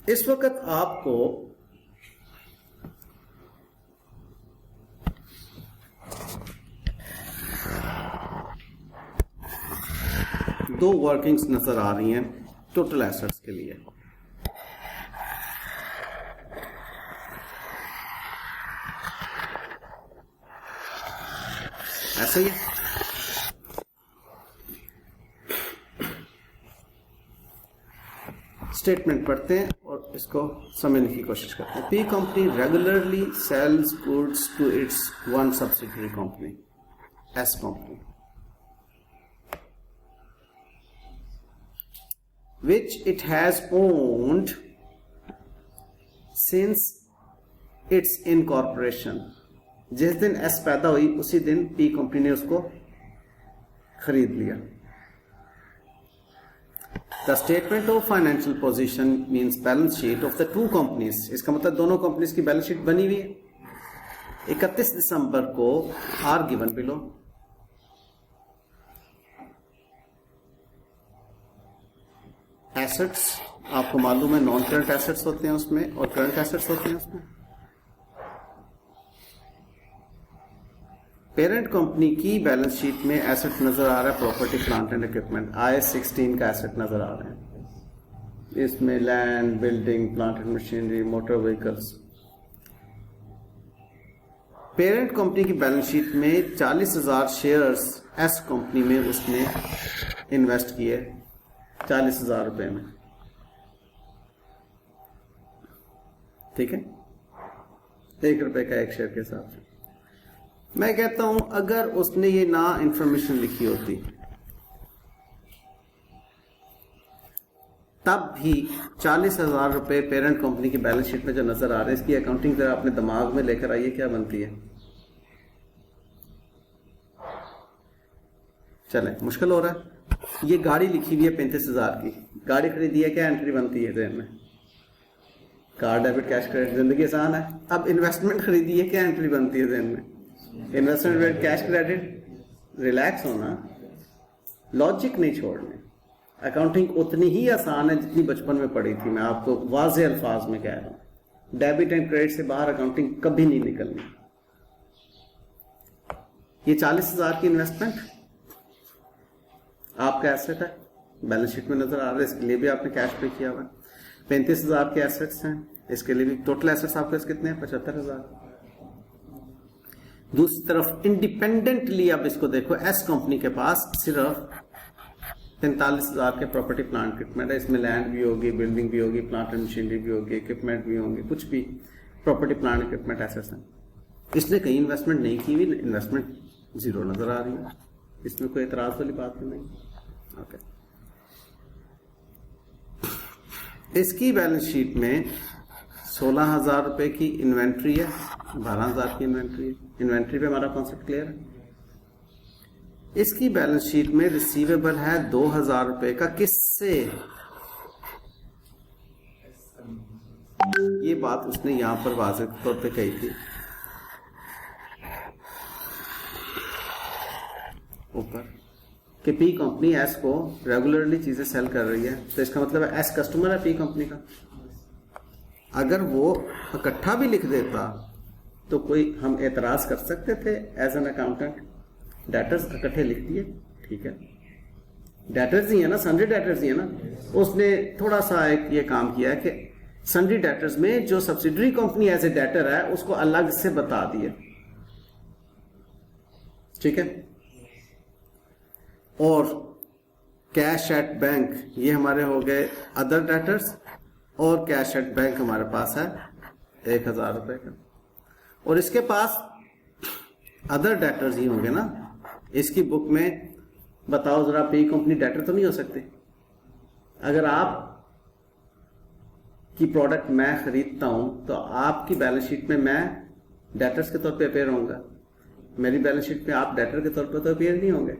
इस वक्त आपको दो वर्किंग्स नजर आ रही हैं टोटल एसेट्स के लिए। ऐसा ही है। स्टेटमेंट पढ़ते हैं और इसको समझने की कोशिश करते हैं। P company regularly sells goods to its one subsidiary company, S company, which it has owned since its incorporation। जिस दिन एस पैदा हुई उसी दिन पी कंपनी ने उसको खरीद लिया। The statement of financial position means balance sheet of the two companies. इसका मतलब दोनों कंपनीज की बैलेंस शीट बनी हुई है 31 दिसंबर को आर गिवन बिलो। एसेट्स आपको मालूम है नॉन करंट एसेट्स होते हैं उसमें और करंट एसेट्स होते हैं उसमें। पेरेंट कंपनी की बैलेंस शीट में एसेट नजर आ रहा है property plant and equipment, IAS 16 का एसेट नजर आ रहे हैं। इसमें land, building, plant and machinery, motor vehicles. Parent company की बैलेंस शीट में 40,000 शेयर्स एस कंपनी में उसने इन्वेस्ट किए 40,000 रुपए में। ठीक है, 1 रुपए का एक शेयर के हिसाब से। मैं कहता हूं अगर उसने ये ना इंफॉर्मेशन लिखी होती तब भी 40,000 रुपए पेरेंट कंपनी की बैलेंस शीट में जो नजर आ रहे हैं, इसकी अकाउंटिंग जरा अपने दिमाग में लेकर आइए क्या बनती है। चले, मुश्किल हो रहा है। ये गाड़ी लिखी हुई है 35,000 की, गाड़ी खरीदी है, क्या एंट्री बनती है ज़हन में? कार, डेबिट, कैश, क्रेडिट, जिंदगी आसान है। अब इन्वेस्टमेंट खरीदी है, क्या एंट्री बनती है ज़हन में? Investment, cash, credit. रिलैक्स होना, लॉजिक नहीं छोड़ने। अकाउंटिंग उतनी ही आसान है जितनी बचपन में पढ़ी थी। मैं आपको वाज़े अल्फाज में कह रहा हूं, डेबिट एंड क्रेडिट से बाहर अकाउंटिंग कभी नहीं निकलनी। ये 40,000 की इन्वेस्टमेंट आपका एसेट है, बैलेंस शीट में नजर आ रहा है, इसके लिए भी आपने कैश पे किया हुआ है। 35,000 के एसेट्स हैं, इसके लिए भी टोटल एसेट्स आपके पास कितने हैं? 75,000। दूसरी तरफ इंडिपेंडेंटली अब इसको देखो, एस कंपनी के पास सिर्फ 45,000 के प्रॉपर्टी प्लांट इक्विपमेंट है। इसमें लैंड भी होगी, बिल्डिंग भी होगी, प्लांट एंड मशीनरी भी होगी, इक्विपमेंट भी होंगे, कुछ भी प्रॉपर्टी प्लांट इक्विपमेंट एसेट्स हैं। इसने कहीं इन्वेस्टमेंट नहीं की हुई, इन्वेस्टमेंट जीरो नजर आ रही है। इसमें कोई एतराज वाली बात तो नहीं। ओके, इसकी बैलेंस शीट में 16,000 रुपए की इन्वेंट्री है, 12,000 की इन्वेंट्री है। इन्वेंट्री पे हमारा कॉन्सेप्ट क्लियर है। इसकी बैलेंस शीट में रिसीवेबल है 2,000 रुपए का। किससे? ये बात उसने यहां पर वाज़ेह तौर पे कही थी ऊपर कि पी कंपनी एस को रेगुलरली चीजें सेल कर रही है, तो इसका मतलब है एस कस्टमर है पी कंपनी का। अगर वो इकट्ठा भी लिख देता तो कोई हम एतराज कर सकते थे एज एन अकाउंटेंट? डेटर्स इकट्ठे लिख दिए, ठीक है, डेटर्स ही है ना, सन्ड्री डेटर्स ही है ना। उसने थोड़ा सा एक ये काम किया है कि सन्ड्री डेटर्स में जो subsidiary company as a debtor है उसको अलग से बता दिए, ठीक है। और कैश एट बैंक ये हमारे हो गए अदर डेटर्स, और कैश एट बैंक हमारे पास है 1,000 रुपए का। और इसके पास अदर डेटर्स ही होंगे ना। इसकी बुक में बताओ जरा, पे कंपनी डेटर तो नहीं हो सकते। अगर आप की प्रोडक्ट मैं खरीदता हूं तो आपकी बैलेंस शीट में मैं डेटर्स के तौर पे अपेयर होऊंगा, मेरी बैलेंस शीट में आप डेटर के तौर पे तो अपेयर नहीं होंगे।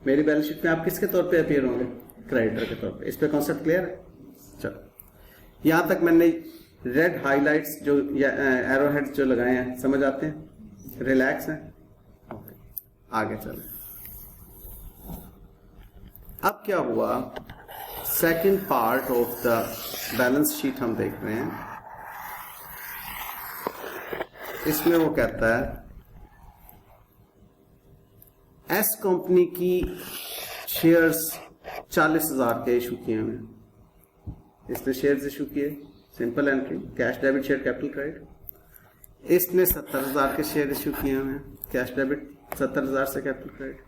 मेरी बैलेंस शीट में आप किसके तौर पे अपेयर होंगे? क्रेडिटर के तौर पे। इस पे कॉन्सेप्ट क्लियर है? चलो, यहां तक मैंने रेड हाइलाइट्स जो या एरो हेड्स जो लगाए हैं समझ आते हैं, रिलैक्स है। ओके, आगे चले। अब क्या हुआ, second part of the balance sheet हम देख रहे हैं। इसमें वो कहता है एस कंपनी की शेयर्स 40,000 के इशू किए हुए हैं, इसने शेयर्स इशू किए, simple entry, cash debit share capital credit. इसने 70,000 के शेयर इशू किए हुए हैं, कैश डेबिट 70,000 से कैपिटल क्रेडिट।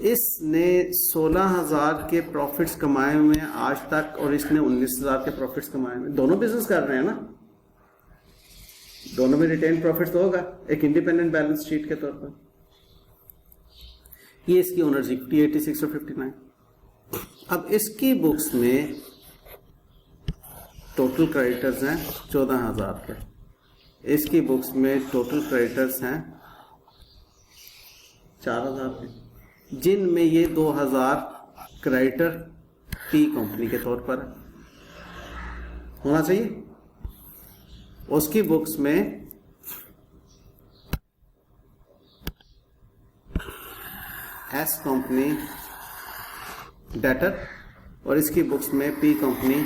इसने 16,000 के प्रॉफिट्स कमाए हुए हैं आज तक और इसने 19,000 के प्रॉफिट्स कमाए हुए हैं। दोनों बिजनेस कर रहे हैं ना, दोनों में रिटेन प्रॉफिट्स तो होगा एक इंडिपेंडेंट बैलेंस शीट के तौर पर। ये इसकी ओनर्स इक्विटी 86 और 59। अब इसकी बुक्स में टोटल क्रेडिटर्स हैं 14,000 के, इसकी बुक्स में टोटल क्रेडिटर्स हैं 4,000 के, जिनमें ये 2,000 क्रेडिटर पी कंपनी के तौर पर होना चाहिए। उसकी बुक्स में एस कंपनी डेटर और इसकी बुक्स में पी कंपनी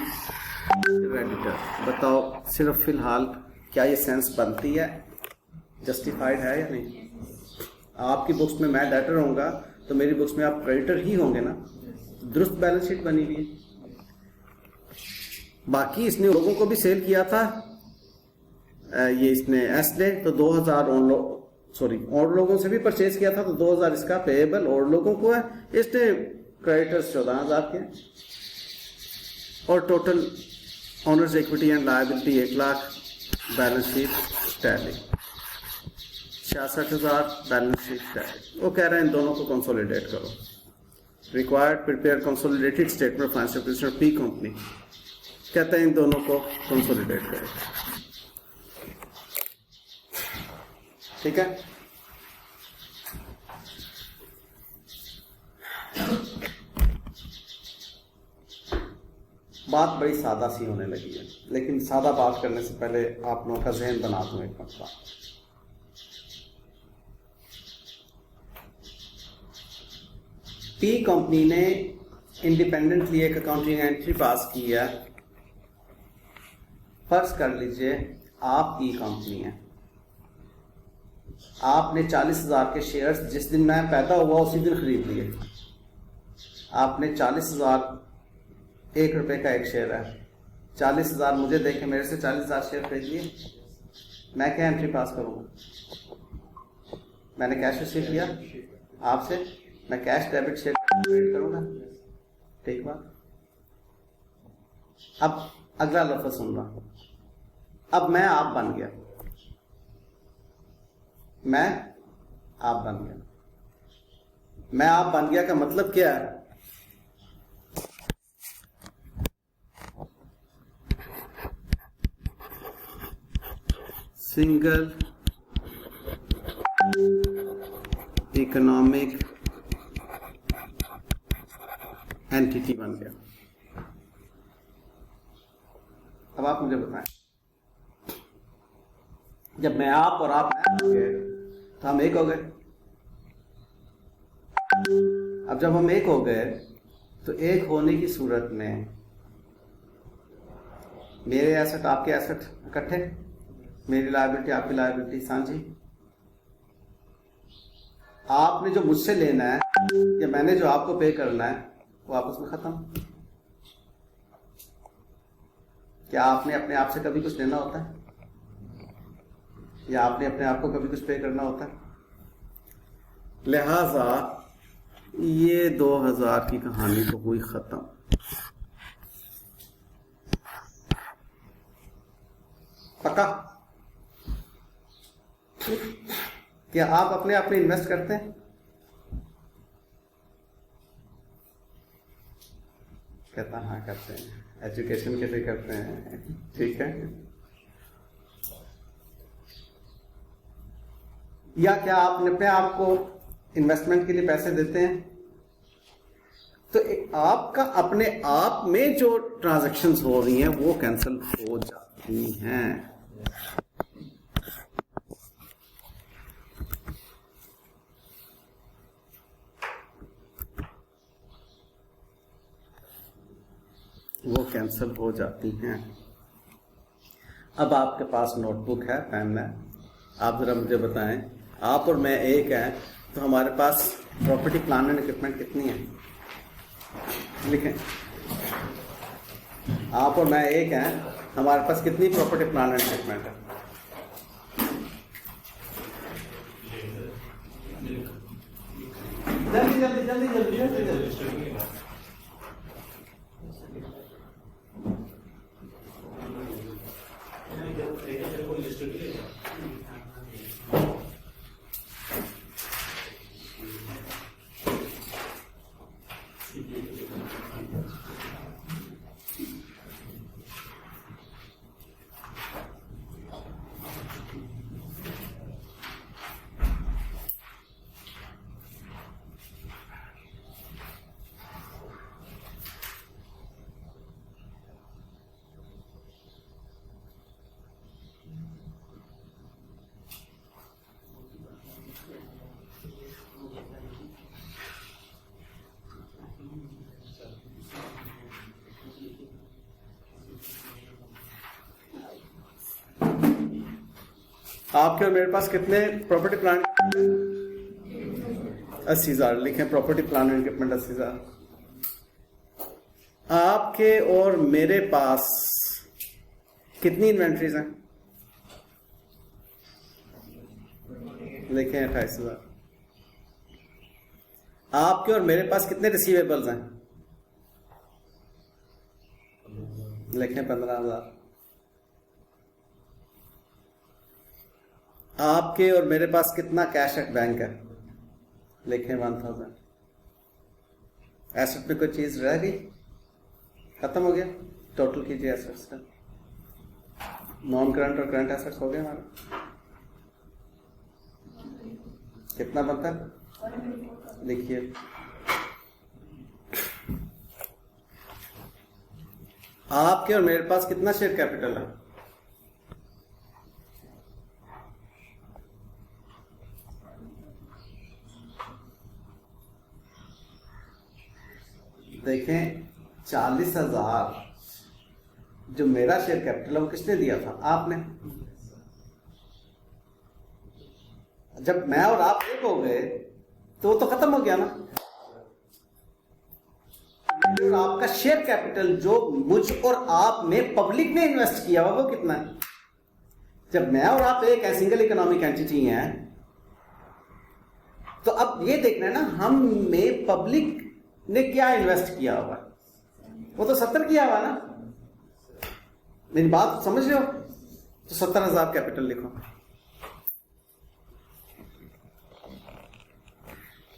क्रेडिटर। बताओ सिर्फ फिलहाल क्या ये सेंस बनती है, जस्टिफाइड है या नहीं? आपकी बुक्स में मैं डेटर होऊंगा तो मेरी बुक्स में आप क्रेडिटर ही होंगे ना, दुरुस्त बैलेंस शीट बनी हुई है। बाकी इसने लोगों को भी सेल किया था, ये इसने एस ने तो 2,000 और लोगों से भी परचेज किया था तो 2,000 इसका पेएबल और लोगों को है। इसने क्रेडिटर्स 14,000 के और total owners equity and liability 1 lakh, balance sheet tally 66,000, balance sheet tally. वो कह रहे हैं इन दोनों को कंसोलिडेट करो। Required prepare consolidated statement of financial position P company, कहते हैं इन दोनों को कंसोलिडेट करो। ठीक है, बात बड़ी सादा सी होने लगी है, लेकिन सादा बात करने से पहले आप लोगों का जहन बना दूं एक मसला। पी कंपनी ने इंडिपेंडेंटली एक अकाउंटिंग एंट्री पास की है। फर्ज कर लीजिए आप ई कंपनी है, आपने 40,000 के शेयर्स जिस दिन मैं पैदा हुआ उसी दिन खरीद लिए। आपने 40,000, 1 रुपए का एक शेयर है, 40,000 मुझे देके मेरे से 40,000 शेयर खरीद लिए। मैं क्या एंट्री पास करूंगा? मैंने कैश रिसीव किया आपसे, मैं कैश डेबिट शेयर क्रेडिट करूंगा। ठीक बात। अब अगला लफ्ज सुन रहा, अब मैं आप बन गया, मैं आप बन गया। मैं आप बन गया का मतलब क्या है? सिंगल इकोनॉमिक एंटिटी बन गया। अब आप मुझे बताएं, जब मैं आप और आप मैं बन गए तो हम एक हो गए। अब जब हम एक हो गए तो एक होने की सूरत में मेरे एसेट आपके एसेट इकट्ठे, मेरी लायबिलिटी आपकी लायबिलिटी साझी। आपने जो मुझसे लेना है या मैंने जो आपको पे करना है वो आपस में खत्म। क्या आपने अपने आप से कभी कुछ लेना होता है या आपने अपने आप को कभी कुछ पे करना होता है? लिहाजा ये 2000 की कहानी तो हुई खत्म। पक्का? क्या आप अपने आप में इन्वेस्ट करते हैं? कहता हाँ करते हैं, एजुकेशन के लिए करते हैं। ठीक है, या क्या आप अपने आप को इन्वेस्टमेंट के लिए पैसे देते हैं? तो आपका अपने आप में जो ट्रांजैक्शंस हो रही हैं वो कैंसिल हो जाती हैं। वो कैंसिल हो जाती हैं। अब आपके पास नोटबुक है, पेन है, आप जरा मुझे बताएं, आप और मैं एक हैं, तो हमारे पास प्रॉपर्टी प्लान एंड इक्विपमेंट कितनी है? लिखें, आप और मैं एक हैं, हमारे पास कितनी प्रॉपर्टी प्लान एंड इक्विपमेंट है? जल्दी जल्दी जल्दी जल्दी जल्दी जल्दी। आपके और मेरे पास कितने प्रॉपर्टी प्लान? 80,000 लिखें, प्रॉपर्टी प्लान एंड इक्विपमेंट 80,000। आपके और मेरे पास कितनी इन्वेंट्रीज हैं? लिखें 28,000। आपके और मेरे पास कितने रिसीवेबल्स हैं? लिखें 15,000। आपके और मेरे पास कितना कैश एट बैंक है? लिखें 1,000। एसेट में कोई चीज रह गई? खत्म हो गया? टोटल कीजिए एसेट्स का। नॉन करंट और करंट एसेट्स हो गए हमारे। कितना बनता है? लिखिए, आपके और मेरे पास कितना शेयर कैपिटल है? देखें, 40,000 जो मेरा शेयर कैपिटल है वो किसने दिया था? आपने। जब मैं और आप एक हो गए तो वो तो खत्म हो गया ना। और आपका शेयर कैपिटल जो मुझ और आप में पब्लिक ने इन्वेस्ट किया हुआ वो कितना है? जब मैं और आप एक है, सिंगल इकोनॉमिक एंटिटी है, तो अब ये देखना है ना, हम में पब्लिक ने क्या इन्वेस्ट किया हुआ? वो तो 70 किया हुआ ना। मेरी बात समझ रहे हो? तो 70,000 कैपिटल लिखो।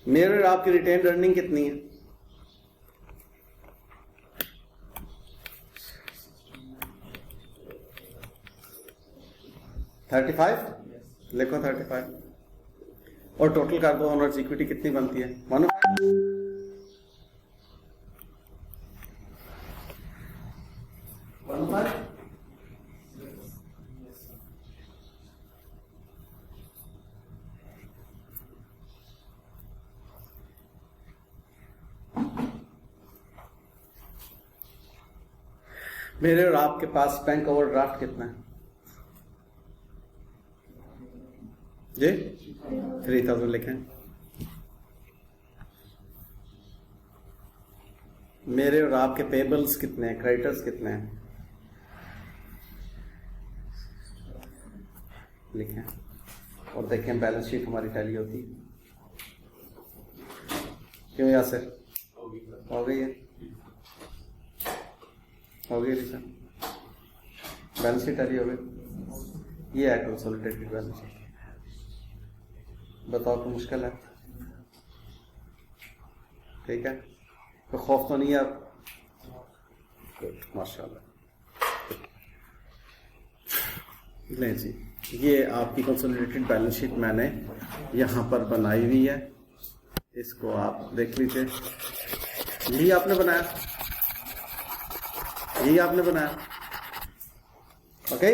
मेरे और आपकी रिटेन अर्निंग कितनी है? $35 लिखो, 35। और टोटल कर दो, ओनर्स इक्विटी कितनी बनती है? 105। मेरे और आपके पास बैंक ओवरड्राफ्ट कितना है? जी 3,000 लिखें। मेरे और आपके पेबल्स कितने हैं? क्रेडिटर्स कितने हैं? लिखें और देखें बैलेंस शीट हमारी टैली होती है। क्यों यहाँ से हो गई है? हो गई सर, बैलेंस शीट टैली हो गई। ये है कंसोलिडेटेड बैलेंस शीट। बताओ तो मुश्किल है? ठीक है, तो खौफ तो नहीं है आप? माशाल्लाह। नहीं जी, ये आपकी कंसोलिडेटेड बैलेंस शीट मैंने यहाँ पर बनाई हुई है, इसको आप देख लीजिए। यही आपने बनाया, यही आपने बनाया, ओके।